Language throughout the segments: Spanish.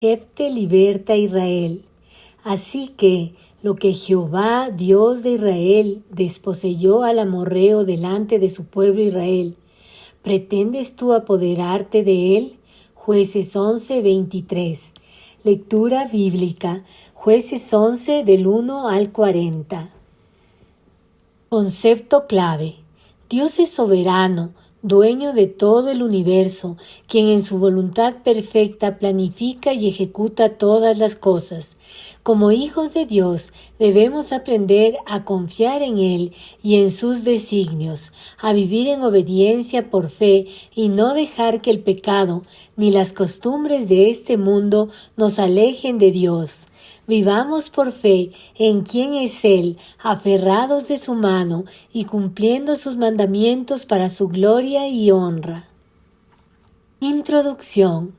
Jefte liberta a Israel. Así que lo que Jehová, Dios de Israel, desposeyó al amorreo delante de su pueblo Israel, ¿pretendes tú apoderarte de él? Jueces 11:23. Lectura bíblica. Jueces 11 del 1 al 40. Concepto clave. Dios es soberano, dueño de todo el universo, quien en su voluntad perfecta planifica y ejecuta todas las cosas. Como hijos de Dios, debemos aprender a confiar en Él y en sus designios, a vivir en obediencia por fe y no dejar que el pecado ni las costumbres de este mundo nos alejen de Dios. Vivamos por fe en quien es Él, aferrados de su mano y cumpliendo sus mandamientos para su gloria y honra. Introducción.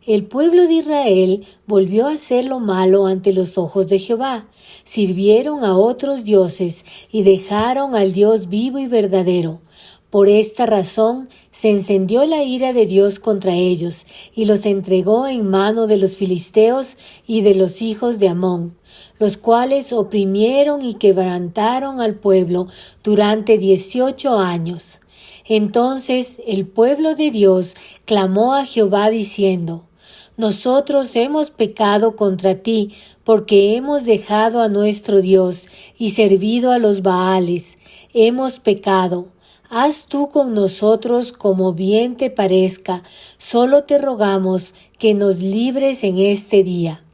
El pueblo de Israel volvió a hacer lo malo ante los ojos de Jehová. Sirvieron a otros dioses y dejaron al Dios vivo y verdadero. Por esta razón se encendió la ira de Dios contra ellos y los entregó en mano de los filisteos y de los hijos de Amón, los cuales oprimieron y quebrantaron al pueblo durante 18 años. Entonces el pueblo de Dios clamó a Jehová diciendo: Nosotros hemos pecado contra ti, porque hemos dejado a nuestro Dios y servido a los Baales. Hemos pecado. Haz tú con nosotros como bien te parezca, solo te rogamos que nos libres en este día.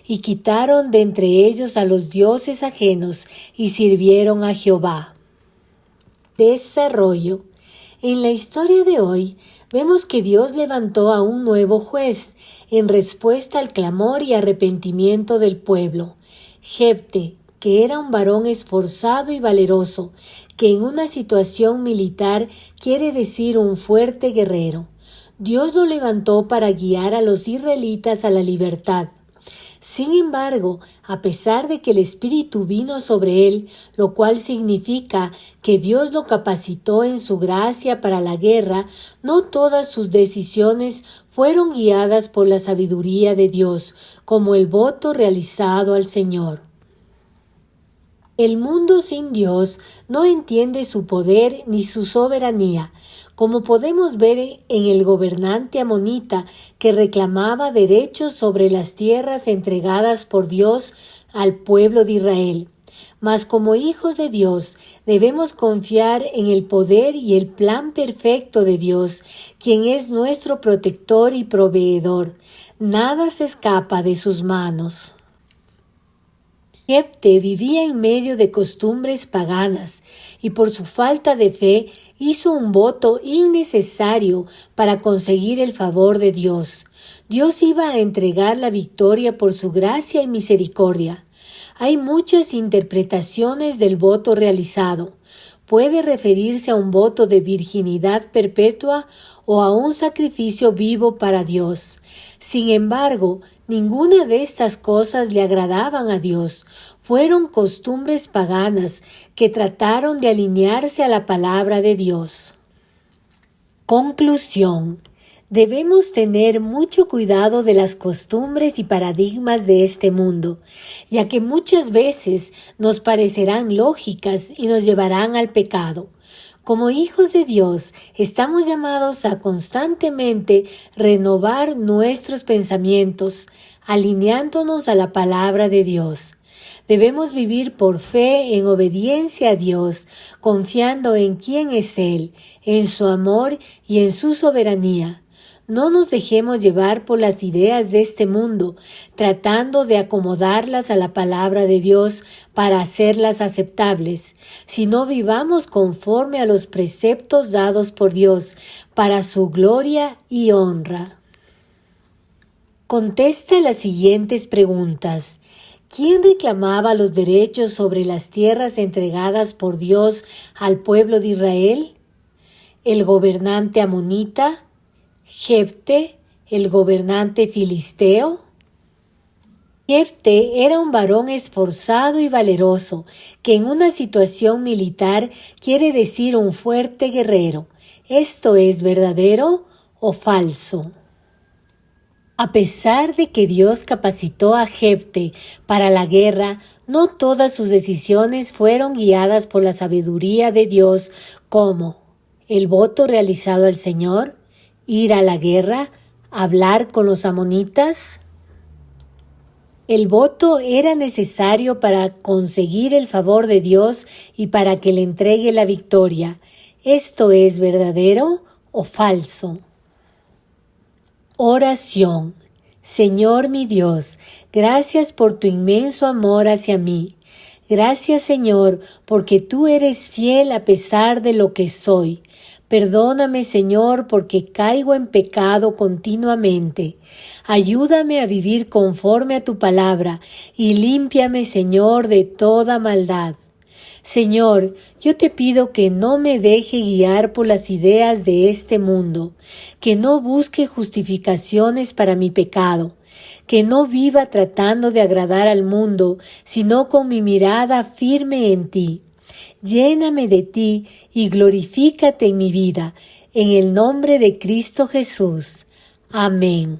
Y quitaron de entre ellos a los dioses ajenos y sirvieron a Jehová. Desarrollo. En la historia de hoy, vemos que Dios levantó a un nuevo juez en respuesta al clamor y arrepentimiento del pueblo. Jefte, que era un varón esforzado y valeroso, que en una situación militar quiere decir un fuerte guerrero. Dios lo levantó para guiar a los israelitas a la libertad. Sin embargo, a pesar de que el Espíritu vino sobre él, lo cual significa que Dios lo capacitó en su gracia para la guerra, no todas sus decisiones fueron guiadas por la sabiduría de Dios, como el voto realizado al Señor. El mundo sin Dios no entiende su poder ni su soberanía, como podemos ver en el gobernante amonita que reclamaba derechos sobre las tierras entregadas por Dios al pueblo de Israel. Mas como hijos de Dios debemos confiar en el poder y el plan perfecto de Dios, quien es nuestro protector y proveedor. Nada se escapa de sus manos. Jefte vivía en medio de costumbres paganas y por su falta de fe hizo un voto innecesario para conseguir el favor de Dios. Dios iba a entregar la victoria por su gracia y misericordia. Hay muchas interpretaciones del voto realizado. Puede referirse a un voto de virginidad perpetua o a un sacrificio vivo para Dios. Sin embargo, ninguna de estas cosas le agradaban a Dios. Fueron costumbres paganas que trataron de alinearse a la palabra de Dios. Conclusión. Debemos tener mucho cuidado de las costumbres y paradigmas de este mundo, ya que muchas veces nos parecerán lógicas y nos llevarán al pecado. Como hijos de Dios, estamos llamados a constantemente renovar nuestros pensamientos, alineándonos a la palabra de Dios. Debemos vivir por fe en obediencia a Dios, confiando en quién es Él, en su amor y en su soberanía. No nos dejemos llevar por las ideas de este mundo, tratando de acomodarlas a la palabra de Dios para hacerlas aceptables, sino vivamos conforme a los preceptos dados por Dios para su gloria y honra. Contesta las siguientes preguntas. ¿Quién reclamaba los derechos sobre las tierras entregadas por Dios al pueblo de Israel? ¿El gobernante amonita? ¿Jefte, el gobernante filisteo? Jefte era un varón esforzado y valeroso, que en una situación militar quiere decir un fuerte guerrero. ¿Esto es verdadero o falso? A pesar de que Dios capacitó a Jefté para la guerra, no todas sus decisiones fueron guiadas por la sabiduría de Dios, como el voto realizado al Señor, ir a la guerra, hablar con los amonitas. El voto era necesario para conseguir el favor de Dios y para que le entregue la victoria. ¿Esto es verdadero o falso? Oración. Señor mi Dios, gracias por tu inmenso amor hacia mí. Gracias, Señor, porque tú eres fiel a pesar de lo que soy. Perdóname, Señor, porque caigo en pecado continuamente. Ayúdame a vivir conforme a tu palabra y límpiame, Señor, de toda maldad. Señor, yo te pido que no me deje guiar por las ideas de este mundo, que no busque justificaciones para mi pecado, que no viva tratando de agradar al mundo, sino con mi mirada firme en ti. Lléname de ti y glorifícate en mi vida, en el nombre de Cristo Jesús. Amén.